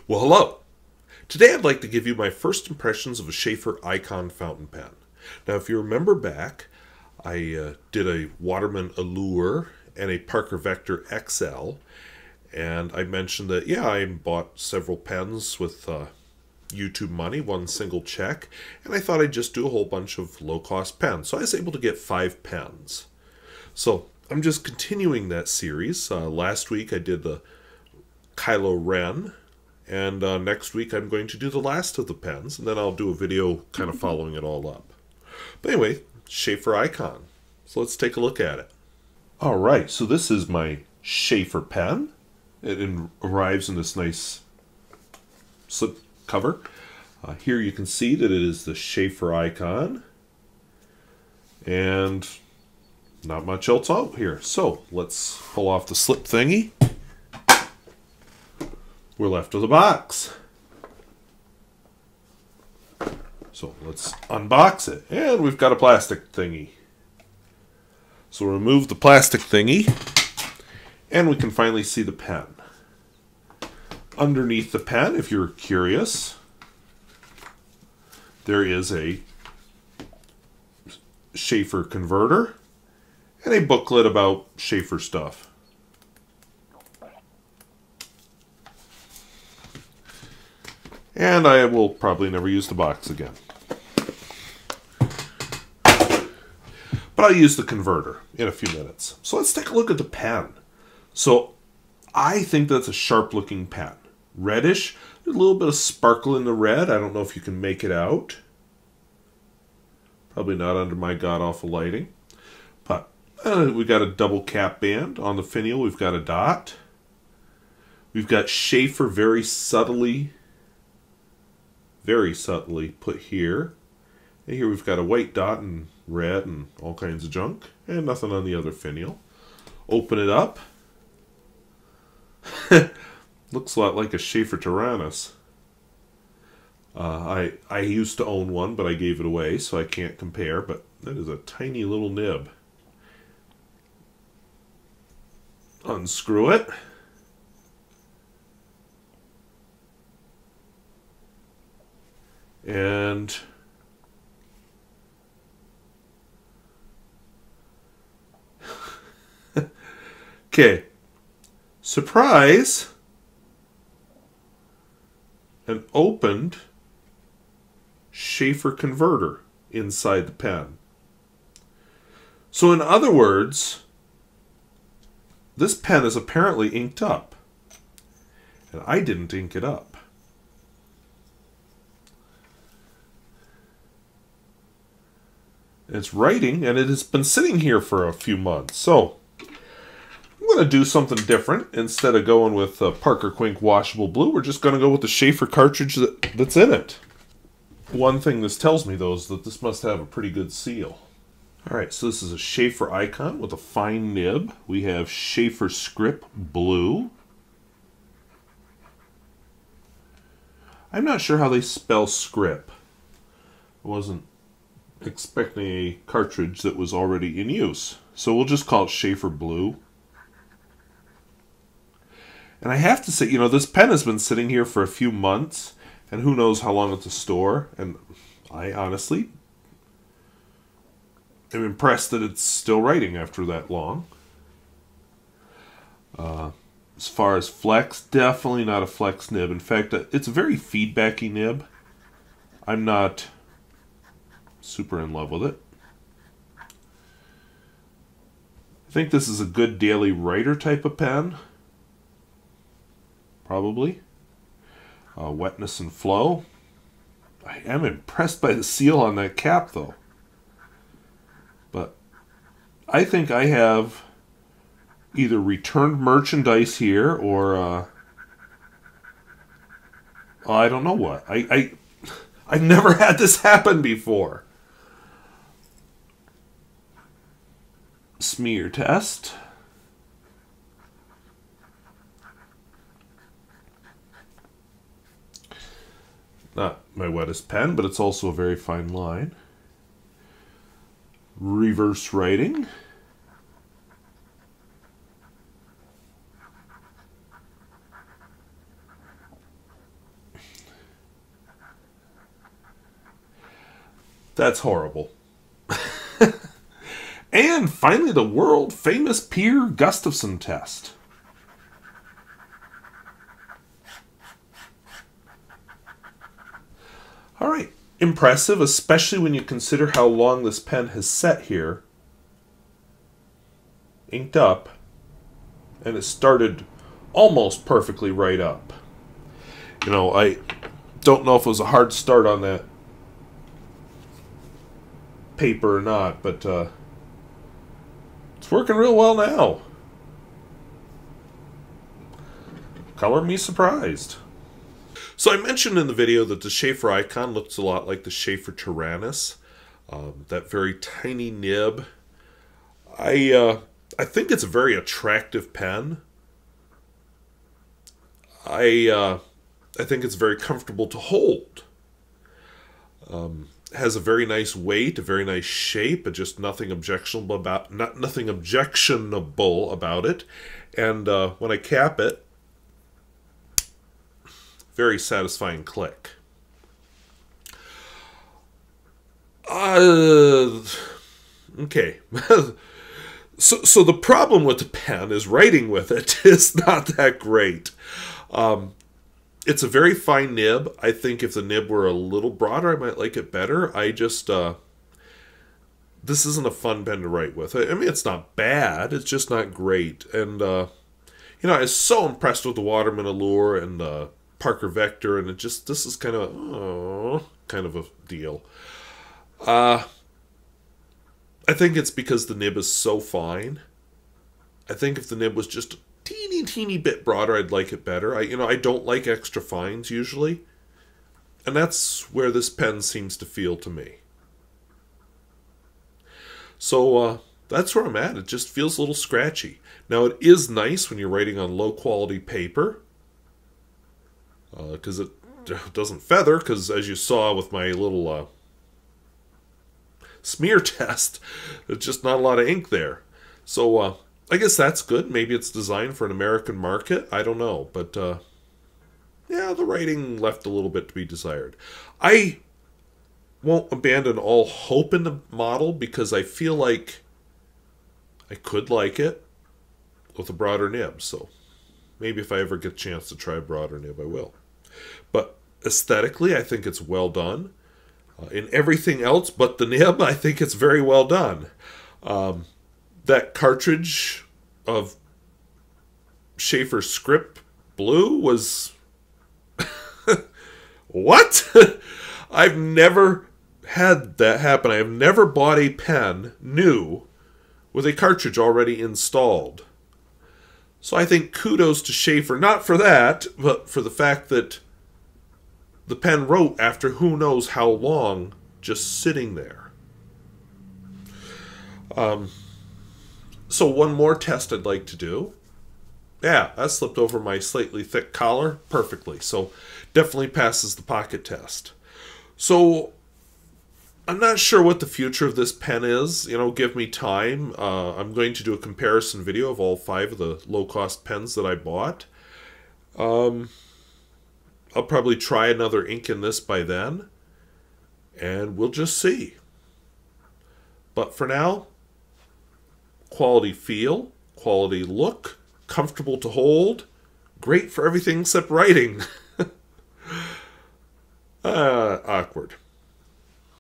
Well, hello. Today I'd like to give you my first impressions of a Sheaffer Icon fountain pen. Now, if you remember back, I did a Waterman Allure and a Parker Vector XL, and I mentioned that, yeah, I bought several pens with YouTube money, one single check, and I thought I'd just do a whole bunch of low-cost pens. So I was able to get 5 pens. So I'm just continuing that series. Last week I did the Kylo Ren, and next week I'm going to do the last of the pens, and then I'll do a video kind of following it all up. But anyway, Sheaffer Icon. So let's take a look at it. Alright, so this is my Sheaffer pen. It arrives in this nice slip cover. Here you can see that it is the Sheaffer Icon. And not much else out here. So let's pull off the slip thingy. We're left with a box. So let's unbox it. And we've got a plastic thingy. So remove the plastic thingy. And we can finally see the pen. Underneath the pen, if you're curious, there is a Sheaffer converter and a booklet about Sheaffer stuff. And I will probably never use the box again. But I'll use the converter in a few minutes. So let's take a look at the pen. So I think that's a sharp looking pen. Reddish, a little bit of sparkle in the red. I don't know if you can make it out. Probably not under my god-awful lighting. But we got a double cap band. On the finial we've got a dot. We've got Sheaffer very subtly put here. And here we've got a white dot and red and all kinds of junk. And nothing on the other finial. Open it up. Looks a lot like a Sheaffer Taranis. I used to own one, but I gave it away, so I can't compare. But that is a tiny little nib. Unscrew it. And okay, surprise, an opened Sheaffer converter inside the pen. So in other words, this pen is apparently inked up, and I didn't ink it up. It's writing, and it has been sitting here for a few months. So I'm going to do something different. Instead of going with Parker Quink washable blue, we're just going to go with the Sheaffer cartridge that's in it. One thing this tells me, though, is that this must have a pretty good seal. Alright, so this is a Sheaffer Icon with a fine nib. We have Sheaffer script blue. I'm not sure how they spell script. I wasn't expecting a cartridge that was already in use. So we'll just call it Sheaffer blue. And I have to say, you know, this pen has been sitting here for a few months, and who knows how long at the store, and I honestly am impressed that it's still writing after that long. As far as flex, definitely not a flex nib. In fact, it's a very feedbacky nib. I'm not super in love with it. I think this is a good daily writer type of pen. Probably. Wetness and flow. I am impressed by the seal on that cap, though. But I think I have either returned merchandise here or I don't know what. I've never had this happen before. Smear test. Not my wettest pen, but it's also a very fine line. Reverse writing. That's horrible. And finally, the world famous Peer Gustafson test. All right, impressive, especially when you consider how long this pen has sat here, inked up, and it started almost perfectly right up. You know, I don't know if it was a hard start on that paper or not, but it's working real well now. Color me surprised. So I mentioned in the video that the Sheaffer Icon looks a lot like the Sheaffer Taranis. That very tiny nib. I think it's a very attractive pen. I think it's very comfortable to hold. Has a very nice weight, a very nice shape, but just nothing objectionable about it. And when I cap it, very satisfying click. Okay. So the problem with the pen is writing with it is not that great. It's a very fine nib. I think if the nib were a little broader, I might like it better. I just, this isn't a fun pen to write with. I mean, it's not bad. It's just not great. And, you know, I was so impressed with the Waterman Allure and the Parker Vector, and this is kind of a deal. I think it's because the nib is so fine. I think if the nib was just teeny bit broader, I'd like it better. I don't like extra fines usually, and that's where this pen seems to feel to me. So that's where I'm at. It just feels a little scratchy. Now it is nice when you're writing on low quality paper, because it doesn't feather, because as you saw with my little smear test, there's just not a lot of ink there. So I guess that's good. Maybe it's designed for an American market. I don't know. But, yeah, the writing left a little bit to be desired. I won't abandon all hope in the model because I feel like I could like it with a broader nib. So maybe if I ever get a chance to try a broader nib, I will. But aesthetically, I think it's well done. In everything else but the nib, I think it's very well done. That cartridge of Sheaffer Script Blue was... What? I've never had that happen. I have never bought a pen new with a cartridge already installed. So I think kudos to Sheaffer, not for that, but for the fact that the pen wrote after who knows how long just sitting there. So one more test I'd like to do. Yeah, that slipped over my slightly thick collar perfectly. So definitely passes the pocket test. So I'm not sure what the future of this pen is. You know, give me time. I'm going to do a comparison video of all 5 of the low-cost pens that I bought. I'll probably try another ink in this by then. And we'll just see. But for now, quality feel, quality look, comfortable to hold, great for everything except writing. Awkward.